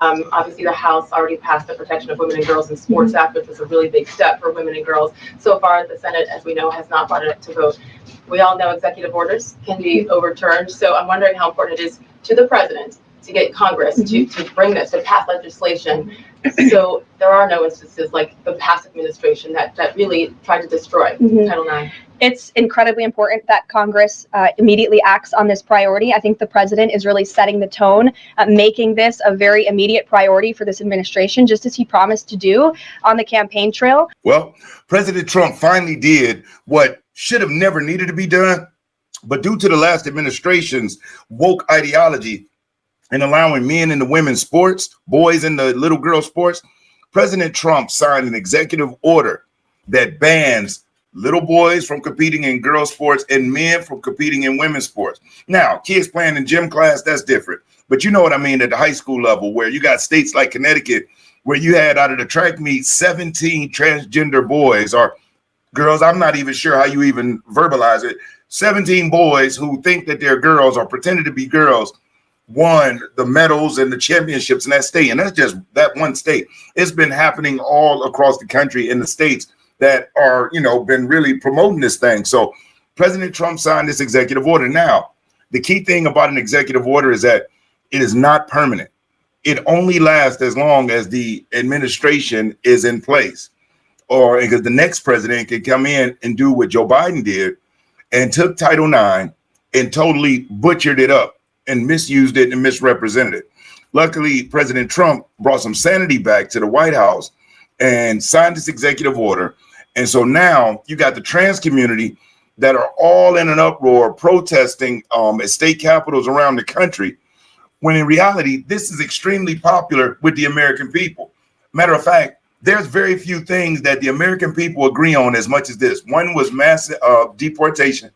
Obviously, the House already passed the Protection of Women and Girls in Sports Act, which is a really big step for women and girls. So far, the Senate, as we know, has not brought it up to vote. We all know executive orders can be overturned. So I'm wondering how important it is to the president to get Congress to bring this, to pass legislation. So there are no instances like the past administration that really tried to destroy Title IX. It's incredibly important that Congress immediately acts on this priority. I think the president is really setting the tone, making this a very immediate priority for this administration, just as he promised to do on the campaign trail. Well, President Trump finally did what should have never needed to be done, but due to the last administration's woke ideology and allowing men in the women's sports, boys in the little girl sports, President Trump signed an executive order that bans little boys from competing in girls sports and men from competing in women's sports. Now, kids playing in gym class, that's different. But you know what I mean at the high school level, where you got states like Connecticut, where you had out of the track meet 17 transgender boys or girls. I'm not even sure how you even verbalize it. 17 boys who think that they're girls or pretended to be girls won the medals and the championships in that state. And that's just that one state. It's been happening all across the country in the states that are, been really promoting this thing. So President Trump signed this executive order. Now, the key thing about an executive order is that it is not permanent. It only lasts as long as the administration is in place, or because the next president can come in and do what Joe Biden did and took Title IX and totally butchered it up and misused it and misrepresented it. Luckily, President Trump brought some sanity back to the White House and signed this executive order. And so now you got the trans community that are all in an uproar protesting at state capitals around the country, when in reality, this is extremely popular with the American people. Matter of fact, there's very few things that the American people agree on as much as this. One was mass deportation,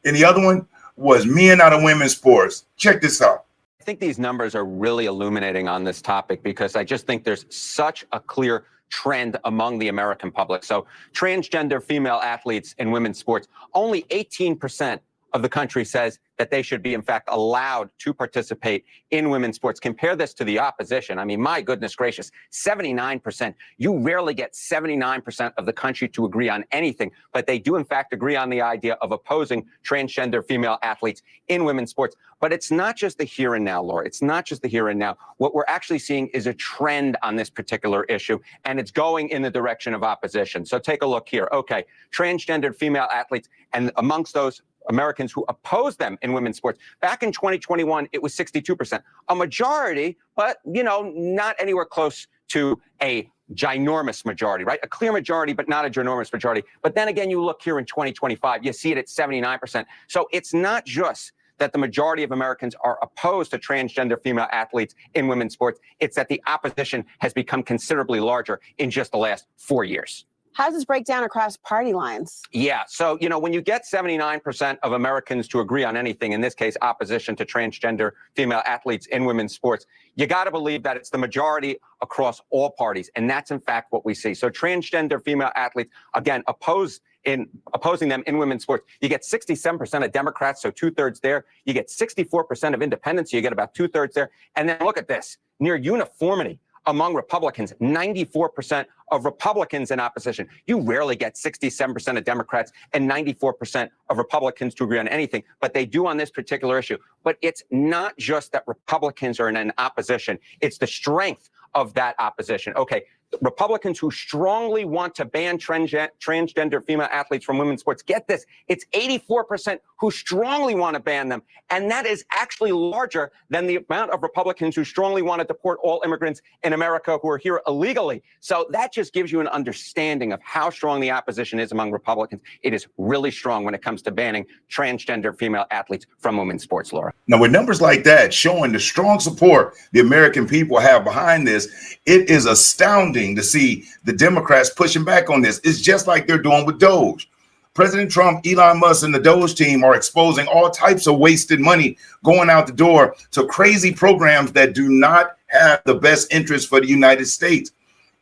and the other one was men out of women's sports. Check this out. I think these numbers are really illuminating on this topic, because I just think there's such a clear trend among the American public. So transgender female athletes in women's sports, only 18% of the country says that they should be, in fact, allowed to participate in women's sports. Compare this to the opposition. I mean, my goodness gracious, 79%. You rarely get 79% of the country to agree on anything, but they do, in fact, agree on the idea of opposing transgender female athletes in women's sports. But it's not just the here and now, Laura. It's not just the here and now. What we're actually seeing is a trend on this particular issue, and it's going in the direction of opposition. So take a look here. Okay, transgendered female athletes, and amongst those Americans who oppose them in women's sports. Back in 2021, it was 62%, a majority, but, not anywhere close to a ginormous majority, right? A clear majority, but not a ginormous majority. But then again, you look here in 2025, you see it at 79%. So it's not just that the majority of Americans are opposed to transgender female athletes in women's sports. It's that the opposition has become considerably larger in just the last 4 years. How does this break down across party lines? Yeah. So, when you get 79% of Americans to agree on anything, in this case, opposition to transgender female athletes in women's sports, you got to believe that it's the majority across all parties. And that's, in fact, what we see. So transgender female athletes, again, opposing them in women's sports. You get 67% of Democrats, so 2/3 there. You get 64% of independents, so you get about 2/3 there. And then look at this, near uniformity among Republicans, 94% of Republicans in opposition. You rarely get 67% of Democrats and 94% of Republicans to agree on anything, but they do on this particular issue. But it's not just that Republicans are in an opposition. It's the strength of that opposition. Okay, Republicans who strongly want to ban transgender female athletes from women's sports, get this, it's 84% who strongly want to ban them. And that is actually larger than the amount of Republicans who strongly want to deport all immigrants in America who are here illegally. So that just gives you an understanding of how strong the opposition is among Republicans. It is really strong when it comes to banning transgender female athletes from women's sports, Laura. Now, with numbers like that showing the strong support the American people have behind this, it is astounding to see the Democrats pushing back on this. It's just like they're doing with Doge. President Trump, Elon Musk, and the Doge team are exposing all types of wasted money going out the door to crazy programs that do not have the best interest for the United States.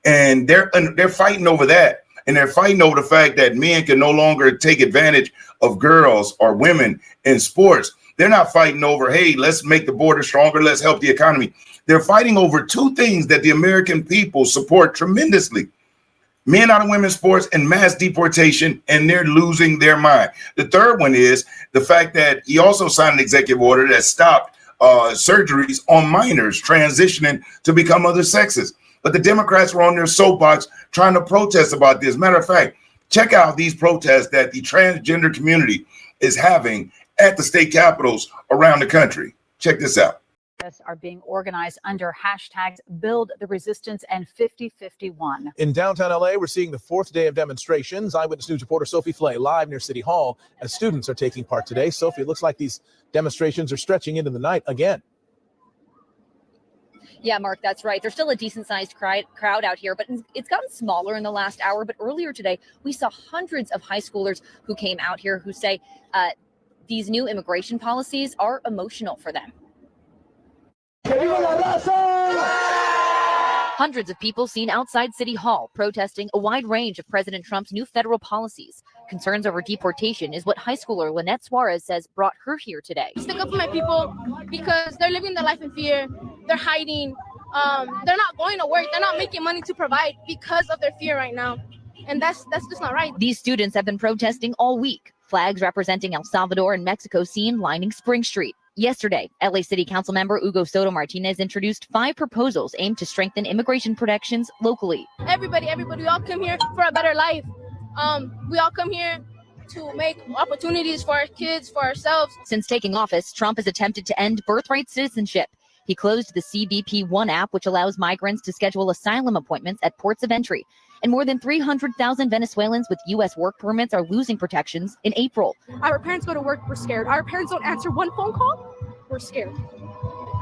And they're fighting over that. And they're fighting over the fact that men can no longer take advantage of girls or women in sports. They're not fighting over, hey, let's make the border stronger, let's help the economy. They're fighting over two things that the American people support tremendously: men out of women's sports and mass deportation, and they're losing their mind. The third one is the fact that he also signed an executive order that stopped surgeries on minors transitioning to become other sexes. But the Democrats were on their soapbox trying to protest about this. Matter of fact, check out these protests that the transgender community is having at the state capitals around the country. Check this out. Are being organized under hashtags Build the Resistance and 5051. In downtown LA, we're seeing the fourth day of demonstrations. Eyewitness News reporter Sophie Flay live near City Hall as students are taking part today. Sophie, it looks like these demonstrations are stretching into the night again. Yeah, Mark, that's right. There's still a decent sized crowd out here, but it's gotten smaller in the last hour. But earlier today, we saw hundreds of high schoolers who came out here who say these new immigration policies are emotional for them. Hundreds of people seen outside City Hall protesting a wide range of President Trump's new federal policies. Concerns over deportation is what high schooler Lynette Suarez says brought her here today. Stick up for my people because they're living their life in fear. They're hiding. They're not going to work. They're not making money to provide because of their fear right now. And that's just not right. These students have been protesting all week. Flags representing El Salvador and Mexico seen lining Spring Street. Yesterday, LA City Council member Hugo Soto Martinez introduced 5 proposals aimed to strengthen immigration protections locally. Everybody, we all come here for a better life. We all come here to make opportunities for our kids, for ourselves. Since taking office, Trump has attempted to end birthright citizenship. He closed the CBP One app, which allows migrants to schedule asylum appointments at ports of entry. And more than 300,000 Venezuelans with U.S. work permits are losing protections in April. Our parents go to work, we're scared. Our parents don't answer one phone call, we're scared.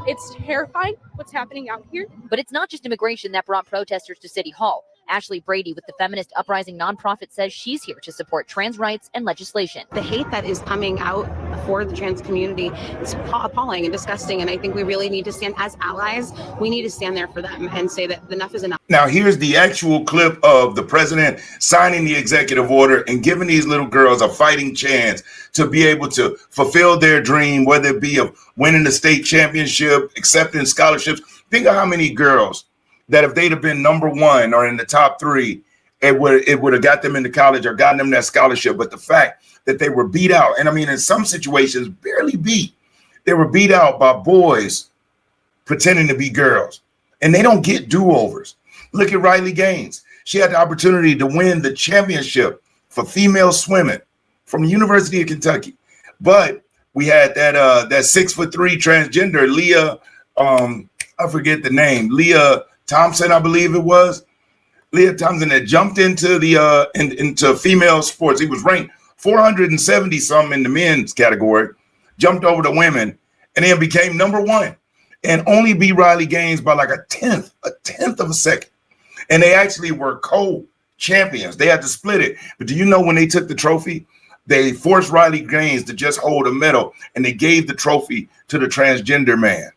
It's terrifying what's happening out here. But it's not just immigration that brought protesters to City Hall. Ashley Brady with the Feminist Uprising nonprofit says she's here to support trans rights and legislation. The hate that is coming out for the trans community is appalling and disgusting. And I think we really need to stand as allies. We need to stand there for them and say that enough is enough. Now, here's the actual clip of the president signing the executive order and giving these little girls a fighting chance to be able to fulfill their dream, whether it be of winning the state championship, accepting scholarships. Think of how many girls that if they'd have been number 1 or in the top 3, it would have got them into college or gotten them that scholarship. But the fact that they were beat out, and I mean, in some situations, barely beat. They were beat out by boys pretending to be girls. And they don't get do-overs. Look at Riley Gaines. She had the opportunity to win the championship for female swimming from the University of Kentucky. But we had that 6'3" transgender, Leah, I forget the name, Leah Thompson, I believe it was. Leah Thompson that jumped into the into female sports. He was ranked 470 something in the men's category, jumped over to women, and then became number 1, and only beat Riley Gaines by like a tenth of a second. And they actually were co-champions. They had to split it. But do you know when they took the trophy, they forced Riley Gaines to just hold a medal, and they gave the trophy to the transgender man.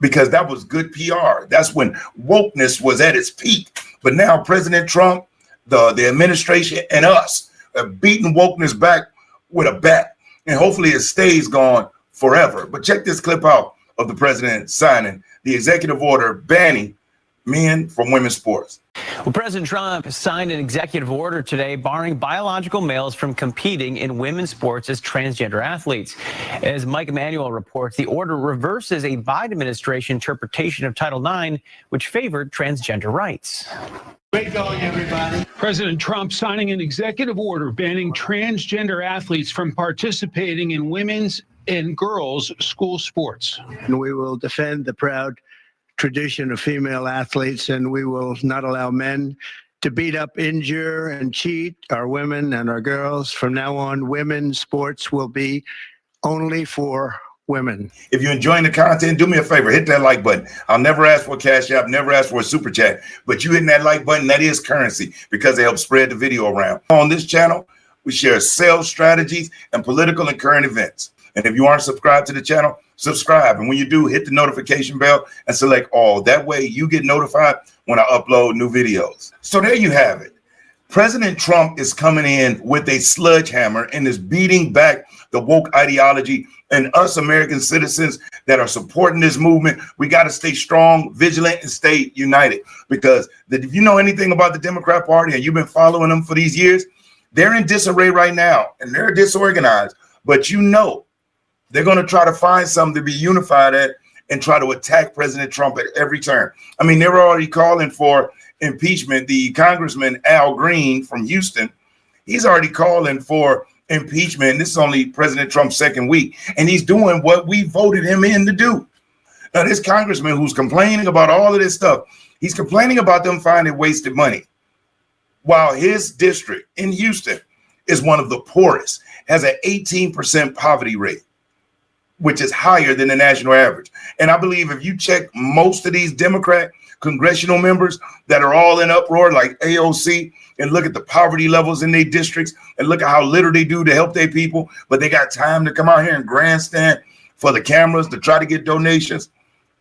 Because that was good PR. That's when wokeness was at its peak. But now President Trump, the administration, and us are beating wokeness back with a bat. And hopefully it stays gone forever. But check this clip out of the president signing the executive order banning men from women's sports. Well, President Trump signed an executive order today barring biological males from competing in women's sports as transgender athletes. As Mike Emanuel reports, the order reverses a Biden administration interpretation of Title IX, which favored transgender rights. Great going, everybody. President Trump signing an executive order banning transgender athletes from participating in women's and girls' school sports. And we will defend the proud tradition of female athletes, and we will not allow men to beat up, injure, and cheat our women and our girls. From now on, women's sports will be only for women. If you're enjoying the content, do me a favor, hit that like button. I'll never ask for a cash app, never ask for a super chat, but you hitting that like button, that is currency because they help spread the video around. On this channel, we share sales strategies and political and current events. And if you aren't subscribed to the channel, subscribe. And when you do, hit the notification bell and select all. That way you get notified when I upload new videos. So there you have it. President Trump is coming in with a sledgehammer and is beating back the woke ideology, and us American citizens that are supporting this movement, we got to stay strong, vigilant, and stay united. Because if you know anything about the Democrat Party and you've been following them for these years, they're in disarray right now and they're disorganized. But you know, they're going to try to find something to be unified at and try to attack President Trump at every turn. I mean, they're already calling for impeachment. The Congressman Al Green from Houston, he's already calling for impeachment. This is only President Trump's second week, and he's doing what we voted him in to do. Now, this congressman who's complaining about all of this stuff, he's complaining about them finding wasted money, while his district in Houston is one of the poorest, has an 18% poverty rate, which is higher than the national average. And I believe if you check most of these Democrat congressional members that are all in uproar, like AOC, and look at the poverty levels in their districts and look at how little they do to help their people, but they got time to come out here and grandstand for the cameras to try to get donations.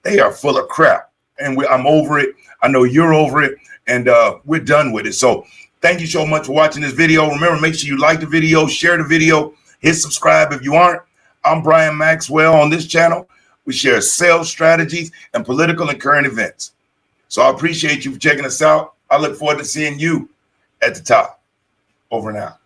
They are full of crap. And I'm over it. I know you're over it, and we're done with it. So thank you so much for watching this video. Remember, make sure you like the video, share the video, hit subscribe if you aren't. I'm Brian Maxwell. On this channel, we share sales strategies and political and current events. So I appreciate you for checking us out. I look forward to seeing you at the top. Over and out.